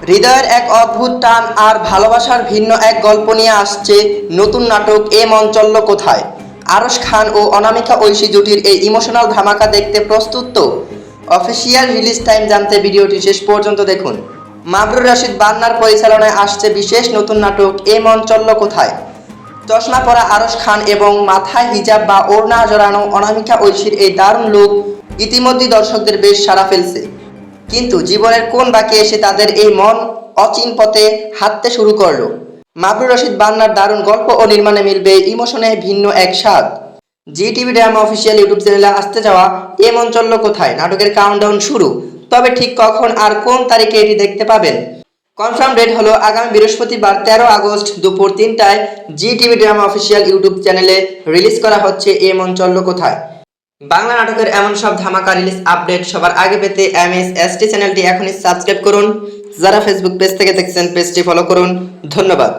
হৃদয়ের এক অদ্ভুত টান আর ভালোবাসার ভিন্ন এক গল্প নিয়ে আসছে নতুন নাটক এ মন চলল কোথায়। আরশ খান ও অনামিকা ঐশী জুটির এই ইমোশনাল ধামাকা দেখতে প্রস্তুত তো? অফিসিয়াল রিলিজ টাইম জানতে ভিডিওটি শেষ পর্যন্ত দেখুন। মাবরুর রশিদ বান্নার পরিচালনায় আসছে বিশেষ নতুন নাটক এ মন চলল কোথায়। চশমা পরা আরশ খান এবং মাথায় হিজাব বা ওড়না জড়ানো অনামিকা ঐশীর এই দারুণ লুক ইতিমধ্যেই দর্শকদের বেশ সাড়া ফেলছে। কিন্তু জীবনের কোন বাঁকে এসে তাদের এই মন অচিন পথে হাঁটতে শুরু করলো। মাবরুর রশিদ বান্নার দারুণ গল্প ও নির্মাণে মিলবে ইমোশনে ভিন্ন এক স্বাদ। জি টিভি ড্রামা অফিসিয়াল ইউটিউব চ্যানেলে আসতে যাওয়া এ মন চলল কোথায় নাটকের কাউন্টডাউন শুরু। তবে ঠিক কখন আর কোন তারিখে এটি দেখতে পাবেন কনফার্ম ডেট হলো আগামী বৃহস্পতিবার 13 আগস্ট দুপুর 3টায় জি টিভি ড্রামা অফিসিয়াল ইউটিউব চ্যানেলে রিলিজ করা হচ্ছে এ মন চলল কোথায়। বাংলা নাটকের এমন সব ধামাকা রিলিজ আপডেট সবার আগে পেতে MSST চ্যানেলটি এখনই সাবস্ক্রাইব করুন। যারা ফেসবুক পেজ থেকে দেখছেন পেজটি ফলো করুন। ধন্যবাদ।